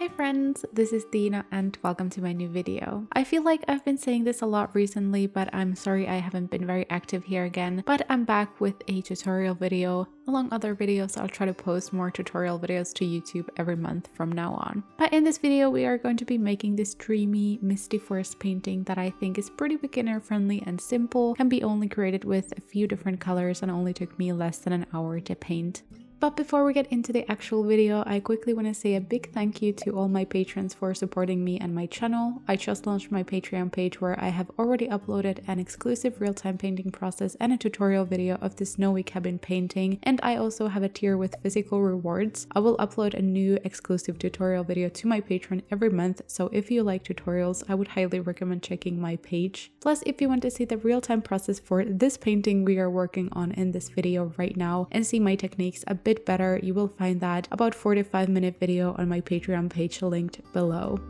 Hi friends, this is Dina and welcome to my new video. I feel like I've been saying this a lot recently, but I'm sorry I haven't been very active here again. But I'm back with a tutorial video. Along other videos, I'll try to post more tutorial videos to YouTube every month from now on. But in this video, we are going to be making this dreamy, misty forest painting that I think is pretty beginner friendly and simple, can be only created with a few different colors and only took me less than an hour to paint. But before we get into the actual video, I quickly want to say a big thank you to all my patrons for supporting me and my channel. I just launched my Patreon page where I have already uploaded an exclusive real-time painting process and a tutorial video of the snowy cabin painting, and I also have a tier with physical rewards. I will upload a new exclusive tutorial video to my Patreon every month, so if you like tutorials, I would highly recommend checking my page. Plus, if you want to see the real-time process for this painting we are working on in this video right now and see my techniques a bit better, you will find that about 45-minute video on my Patreon page linked below.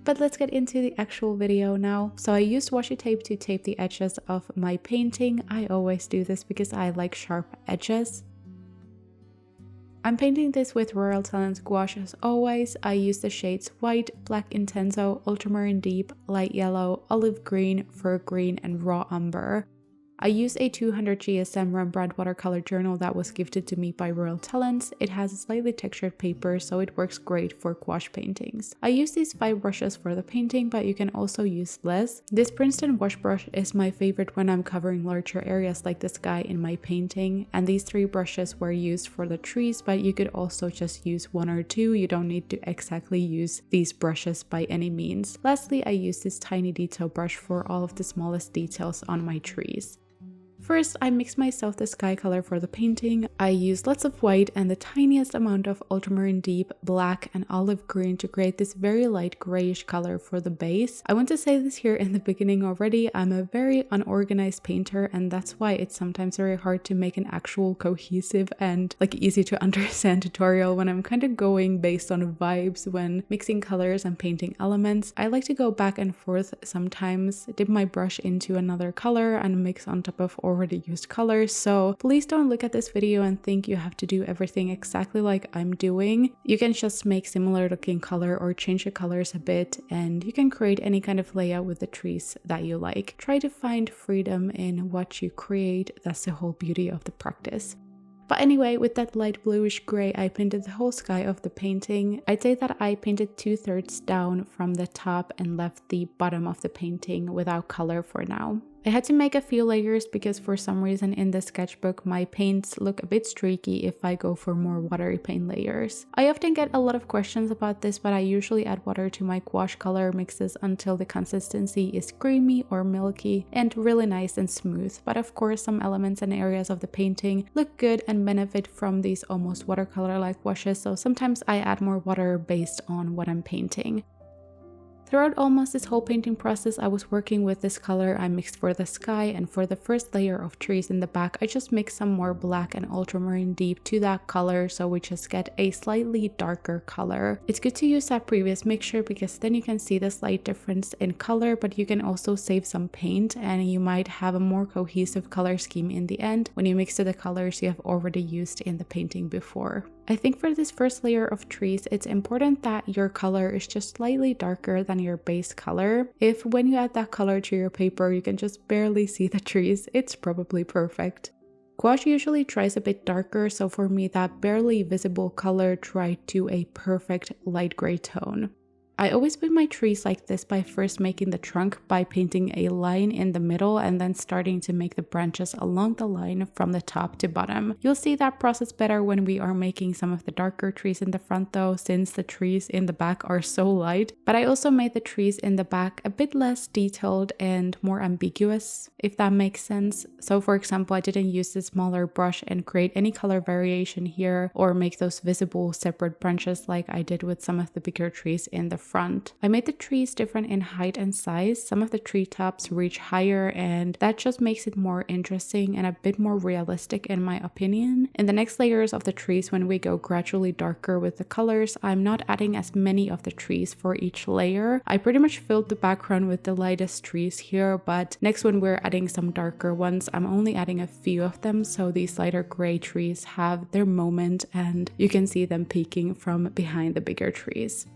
But let's get into the actual video now. So I used washi tape to tape the edges of my painting. I always do this because I like sharp edges. I'm painting this with Royal Talens gouache as always. I use the shades white, black intenso, ultramarine deep, light yellow, olive green, fir green, and raw umber. I use a 200 GSM Rembrandt watercolor journal that was gifted to me by Royal Talens. It has a slightly textured paper, so it works great for gouache paintings. I use these 5 brushes for the painting, but you can also use less. This Princeton wash brush is my favorite when I'm covering larger areas like the sky in my painting, and these 3 brushes were used for the trees, but you could also just use 1 or 2. You don't need to exactly use these brushes by any means. Lastly, I use this tiny detail brush for all of the smallest details on my trees. First, I mix myself the sky color for the painting. I use lots of white and the tiniest amount of ultramarine deep, black, and olive green to create this very light grayish color for the base. I want to say this here in the beginning already, I'm a very unorganized painter, and that's why it's sometimes very hard to make an actual cohesive and easy to understand tutorial when I'm kind of going based on vibes when mixing colors and painting elements. I like to go back and forth sometimes, dip my brush into another color and mix on top of already used colors, so please don't look at this video and think you have to do everything exactly like I'm doing. You can just make similar looking color or change the colors a bit, and you can create any kind of layout with the trees that you like. Try to find freedom in what you create. That's the whole beauty of the practice. But anyway, with that light bluish gray, I painted the whole sky of the painting. I'd say that I painted 2/3 down from the top and left the bottom of the painting without color for now. I had to make a few layers because for some reason in the sketchbook my paints look a bit streaky if I go for more watery paint layers. I often get a lot of questions about this, but I usually add water to my gouache color mixes until the consistency is creamy or milky and really nice and smooth. But of course, some elements and areas of the painting look good and benefit from these almost watercolor-like washes, so sometimes I add more water based on what I'm painting. Throughout almost this whole painting process, I was working with this color I mixed for the sky, and for the first layer of trees in the back, I just mixed some more black and ultramarine deep to that color, so we just get a slightly darker color. It's good to use that previous mixture because then you can see the slight difference in color, but you can also save some paint and you might have a more cohesive color scheme in the end when you mix to the colors you have already used in the painting before. I think for this first layer of trees, it's important that your color is just slightly darker than your base color. If when you add that color to your paper, you can just barely see the trees, it's probably perfect. Gouache usually dries a bit darker, so for me that barely visible color dried to a perfect light gray tone. I always paint my trees like this by first making the trunk by painting a line in the middle and then starting to make the branches along the line from the top to bottom. You'll see that process better when we are making some of the darker trees in the front though, since the trees in the back are so light. But I also made the trees in the back a bit less detailed and more ambiguous, if that makes sense. So for example, I didn't use the smaller brush and create any color variation here or make those visible separate branches like I did with some of the bigger trees in the front. I made the trees different in height and size. Some of the treetops reach higher, and that just makes it more interesting and a bit more realistic in my opinion. In the next layers of the trees, when we go gradually darker with the colors, I'm not adding as many of the trees for each layer. I pretty much filled the background with the lightest trees here, but next when we're adding some darker ones, I'm only adding a few of them, so these lighter gray trees have their moment and you can see them peeking from behind the bigger trees.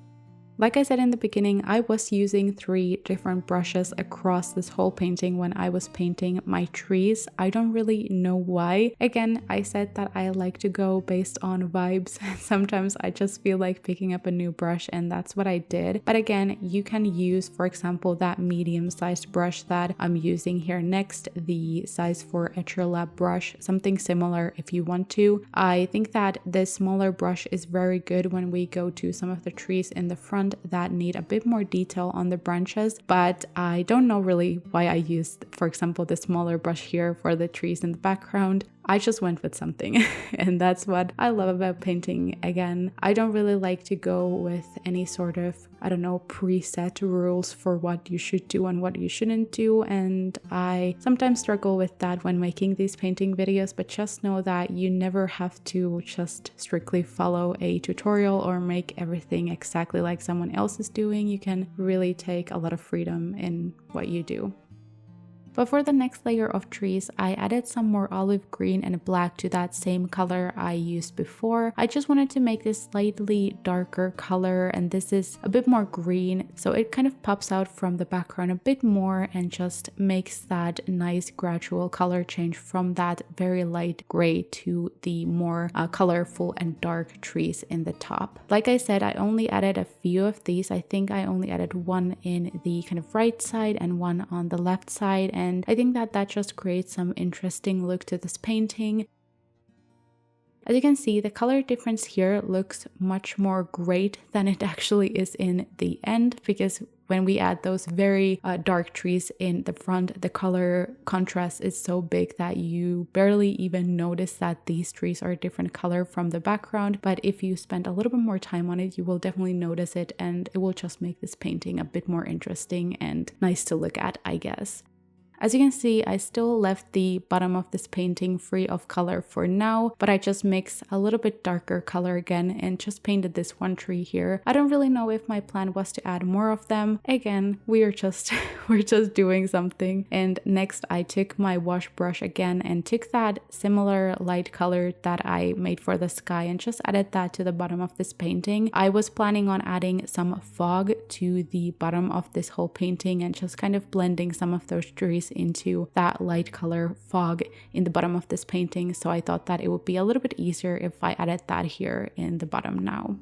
Like I said in the beginning, I was using 3 different brushes across this whole painting when I was painting my trees. I don't really know why. Again, I said that I like to go based on vibes. Sometimes I just feel like picking up a new brush, and that's what I did. But again, you can use, for example, that medium-sized brush that I'm using here next, the size for Etchr Lab brush, something similar if you want to. I think that this smaller brush is very good when we go to some of the trees in the front that need a bit more detail on the branches, but I don't know really why I used, for example, the smaller brush here for the trees in the background. I just went with something and that's what I love about painting. Again, I don't really like to go with any sort of, I don't know, preset rules for what you should do and what you shouldn't do, and I sometimes struggle with that when making these painting videos, but just know that you never have to just strictly follow a tutorial or make everything exactly like someone else is doing. You can really take a lot of freedom in what you do. But for the next layer of trees, I added some more olive green and black to that same color I used before. I just wanted to make this slightly darker color, and this is a bit more green, so it kind of pops out from the background a bit more and just makes that nice gradual color change from that very light gray to the more colorful and dark trees in the top. Like I said, I only added a few of these. I think I only added one in the kind of right side and one on the left side, and I think that just creates some interesting look to this painting. As you can see, the color difference here looks much more great than it actually is in the end, because when we add those very dark trees in the front, the color contrast is so big that you barely even notice that these trees are a different color from the background. But if you spend a little bit more time on it, you will definitely notice it, and it will just make this painting a bit more interesting and nice to look at, I guess. As you can see, I still left the bottom of this painting free of color for now, but I just mixed a little bit darker color again and just painted this one tree here. I don't really know if my plan was to add more of them. Again, we're just doing something. And next I took my wash brush again and took that similar light color that I made for the sky and just added that to the bottom of this painting. I was planning on adding some fog to the bottom of this whole painting and just kind of blending some of those trees into that light color fog in the bottom of this painting, so I thought that it would be a little bit easier if I added that here in the bottom now.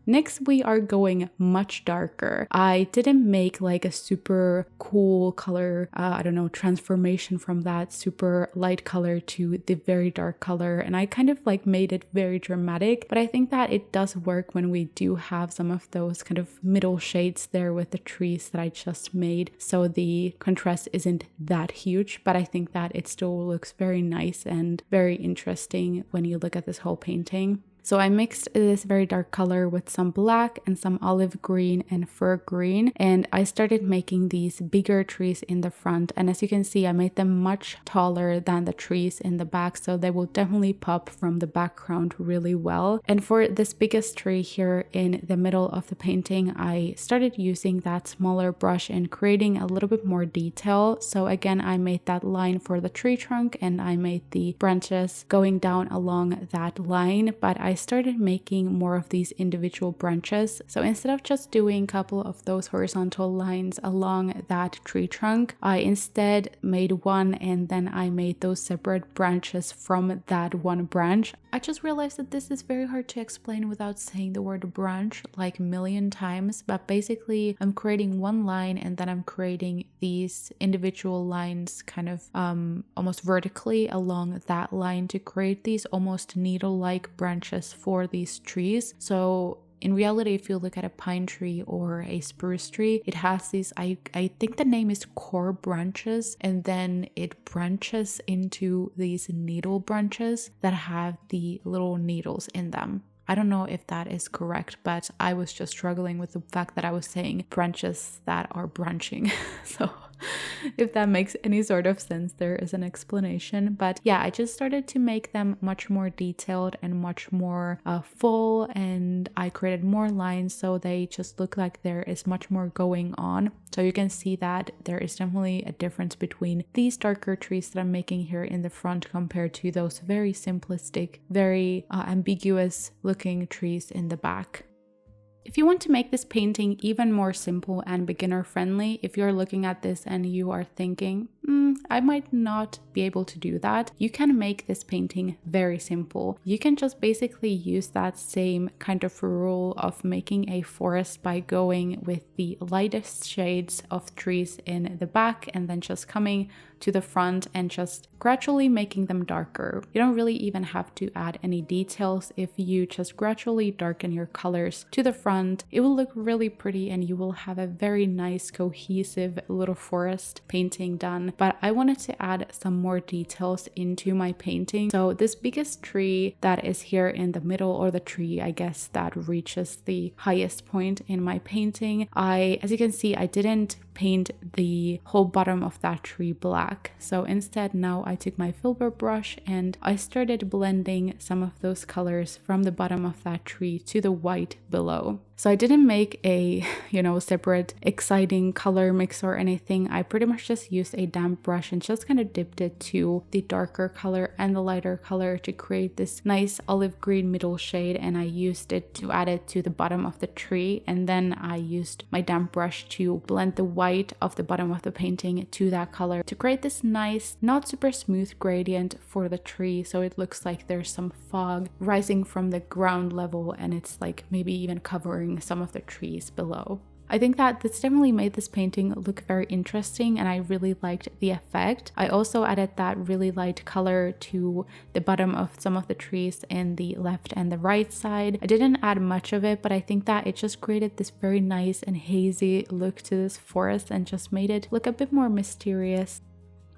Next, we are going much darker. I didn't make like a super cool color, I don't know, transformation from that super light color to the very dark color. And I kind of like made it very dramatic, but I think that it does work when we do have some of those kind of middle shades there with the trees that I just made. So the contrast isn't that huge, but I think that it still looks very nice and very interesting when you look at this whole painting. So I mixed this very dark color with some black and some olive green and fir green, and I started making these bigger trees in the front, and as you can see I made them much taller than the trees in the back, so they will definitely pop from the background really well. And for this biggest tree here in the middle of the painting, I started using that smaller brush and creating a little bit more detail. So again, I made that line for the tree trunk and I made the branches going down along that line, but I started making more of these individual branches. So instead of just doing a couple of those horizontal lines along that tree trunk, I instead made one and then I made those separate branches from that one branch. I just realized that this is very hard to explain without saying the word branch like a million times, but basically I'm creating one line and then I'm creating these individual lines kind of almost vertically along that line to create these almost needle-like branches for these trees. So in reality, if you look at a pine tree or a spruce tree, it has these, I think the name is core branches, and then it branches into these needle branches that have the little needles in them. I don't know if that is correct, but I was just struggling with the fact that I was saying branches that are branching. So if that makes any sort of sense, there is an explanation. But yeah, I just started to make them much more detailed and much more full, and I created more lines so they just look like there is much more going on. So you can see that there is definitely a difference between these darker trees that I'm making here in the front compared to those very simplistic, very ambiguous looking trees in the back. If you want to make this painting even more simple and beginner friendly, if you're looking at this and you are thinking, I might not be able to do that, you can make this painting very simple. You can just basically use that same kind of rule of making a forest by going with the lightest shades of trees in the back and then just coming to the front and just gradually making them darker. You don't really even have to add any details. If you just gradually darken your colors to the front, it will look really pretty and you will have a very nice cohesive little forest painting done. But I wanted to add some more details into my painting. So this biggest tree that is here in the middle, or the tree I guess that reaches the highest point in my painting, as you can see, I didn't paint the whole bottom of that tree black. So instead now I took my Filbert brush and I started blending some of those colors from the bottom of that tree to the white below. So I didn't make a, separate exciting color mix or anything. I pretty much just used a damp brush and just kind of dipped it to the darker color and the lighter color to create this nice olive green middle shade, and I used it to add it to the bottom of the tree, and then I used my damp brush to blend the white of the bottom of the painting to that color to create this nice, not super smooth gradient for the tree, so it looks like there's some fog rising from the ground level and it's like maybe even covering some of the trees below. I think that this definitely made this painting look very interesting and I really liked the effect. I also added that really light color to the bottom of some of the trees in the left and the right side. I didn't add much of it, but I think that it just created this very nice and hazy look to this forest and just made it look a bit more mysterious.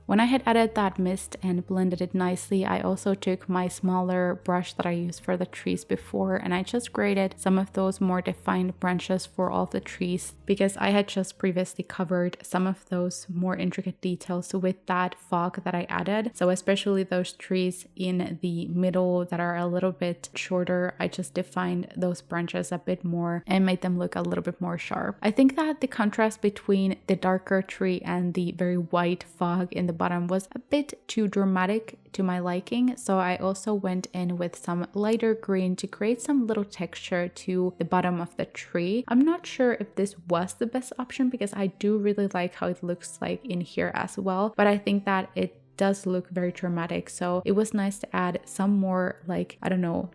When I had added that mist and blended it nicely, I also took my smaller brush that I used for the trees before and I just graded some of those more defined branches for all of the trees because I had just previously covered some of those more intricate details with that fog that I added. So especially those trees in the middle that are a little bit shorter, I just defined those branches a bit more and made them look a little bit more sharp. I think that the contrast between the darker tree and the very white fog in the bottom was a bit too dramatic to my liking, so I also went in with some lighter green to create some little texture to the bottom of the tree. I'm not sure if this was the best option because I do really like how it looks like in here as well, but I think that it does look very dramatic, so it was nice to add some more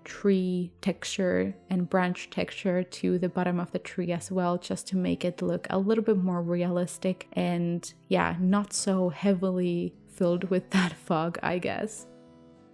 tree texture and branch texture to the bottom of the tree as well, just to make it look a little bit more realistic and not so heavily filled with that fog, I guess.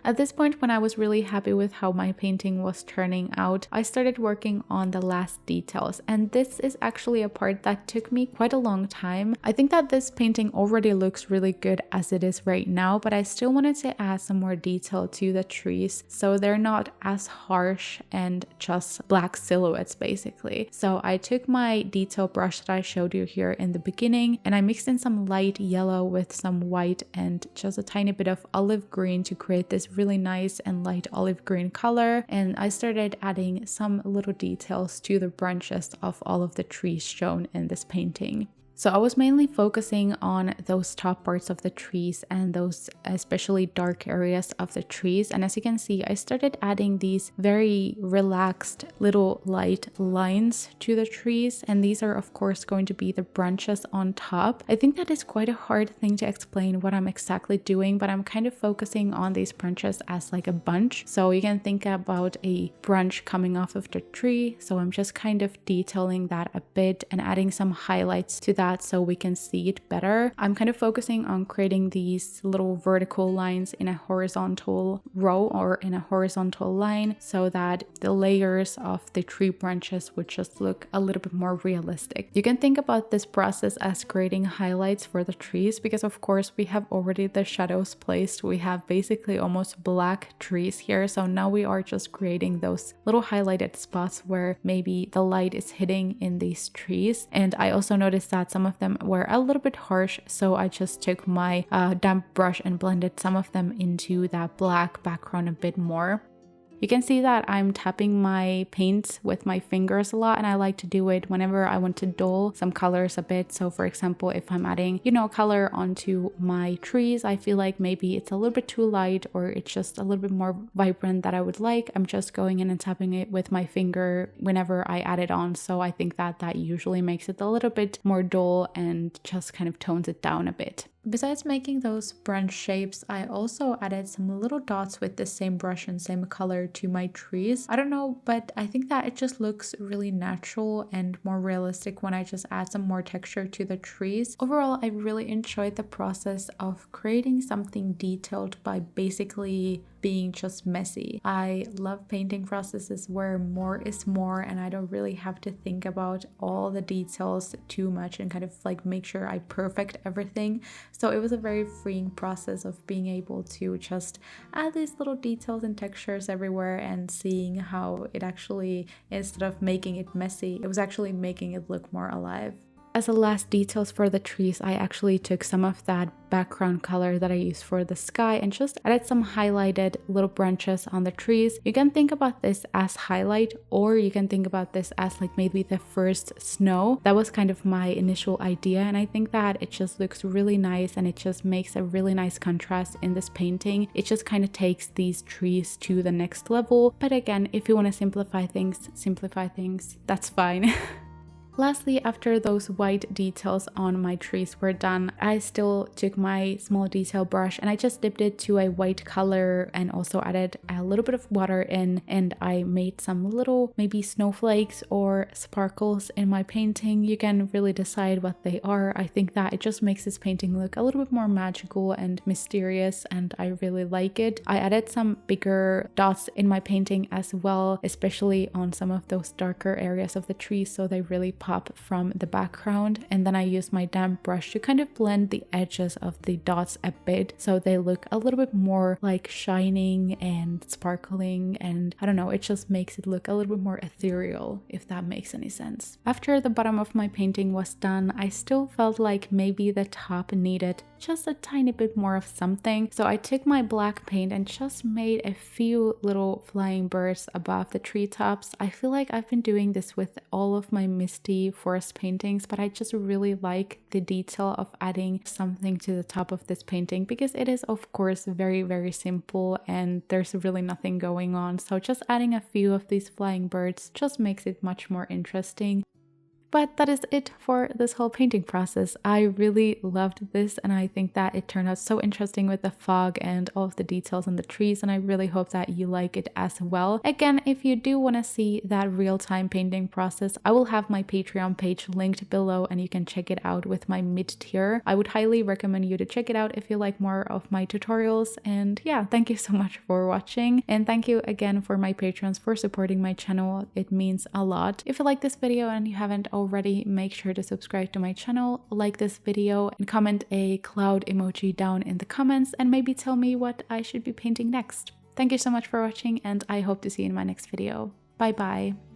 At this point, when I was really happy with how my painting was turning out, I started working on the last details, and this is actually a part that took me quite a long time. I think that this painting already looks really good as it is right now, but I still wanted to add some more detail to the trees so they're not as harsh and just black silhouettes basically. So I took my detail brush that I showed you here in the beginning and I mixed in some light yellow with some white and just a tiny bit of olive green to create this really nice and light olive green color, and I started adding some little details to the branches of all of the trees shown in this painting. So I was mainly focusing on those top parts of the trees and those especially dark areas of the trees. And as you can see, I started adding these very relaxed little light lines to the trees. And these are of course going to be the branches on top. I think that is quite a hard thing to explain what I'm exactly doing, but I'm kind of focusing on these branches as like a bunch. So you can think about a branch coming off of the tree. So I'm just kind of detailing that a bit and adding some highlights to that that so we can see it better. I'm kind of focusing on creating these little vertical lines in a horizontal row or in a horizontal line so that the layers of the tree branches would just look a little bit more realistic. You can think about this process as creating highlights for the trees because of course we have already the shadows placed. We have basically almost black trees here, so now we are just creating those little highlighted spots where maybe the light is hitting in these trees. And I also noticed that some of them were a little bit harsh, so I just took my damp brush and blended some of them into that black background a bit more. You can see that I'm tapping my paints with my fingers a lot, and I like to do it whenever I want to dull some colors a bit. So for example, if I'm adding, color onto my trees, I feel like maybe it's a little bit too light or it's just a little bit more vibrant that I would like. I'm just going in and tapping it with my finger whenever I add it on. So I think that that usually makes it a little bit more dull and just kind of tones it down a bit. Besides making those branch shapes, I also added some little dots with the same brush and same color to my trees. I don't know, but I think that it just looks really natural and more realistic when I just add some more texture to the trees. Overall, I really enjoyed the process of creating something detailed by basically being just messy. I love painting processes where more is more and I don't really have to think about all the details too much and kind of like make sure I perfect everything. So it was a very freeing process of being able to just add these little details and textures everywhere and seeing how it actually, instead of making it messy, it was actually making it look more alive. As a last details for the trees, I actually took some of that background color that I used for the sky and just added some highlighted little branches on the trees. You can think about this as highlight, or you can think about this as like maybe the first snow. That was kind of my initial idea, and I think that it just looks really nice and it just makes a really nice contrast in this painting. It just kind of takes these trees to the next level. But again, if you want to simplify things, that's fine. Lastly, after those white details on my trees were done, I still took my small detail brush and I just dipped it to a white color and also added a little bit of water in, and I made some little maybe snowflakes or sparkles in my painting. You can really decide what they are. I think that it just makes this painting look a little bit more magical and mysterious, and I really like it. I added some bigger dots in my painting as well, especially on some of those darker areas of the tree, so they really pop from the background. And then I used my damp brush to kind of blend the edges of the dots a bit so they look a little bit more like shining and sparkling, and I don't know, it just makes it look a little bit more ethereal, if that makes any sense. After the bottom of my painting was done, I still felt like maybe the top needed just a tiny bit more of something, so I took my black paint and just made a few little flying birds above the treetops. I feel like I've been doing this with all of my Misty forest paintings, but I just really like the detail of adding something to the top of this painting because it is of course very, very simple and there's really nothing going on, so just adding a few of these flying birds just makes it much more interesting. But that is it for this whole painting process. I really loved this and I think that it turned out so interesting with the fog and all of the details on the trees, and I really hope that you like it as well. Again, if you do want to see that real-time painting process, I will have my Patreon page linked below and you can check it out with my mid-tier. I would highly recommend you to check it out if you like more of my tutorials. And yeah, thank you so much for watching, and thank you again for my patrons for supporting my channel. It means a lot. If you like this video and you haven't already, make sure to subscribe to my channel, like this video, and comment a cloud emoji down in the comments, and maybe tell me what I should be painting next. Thank you so much for watching, and I hope to see you in my next video. Bye bye.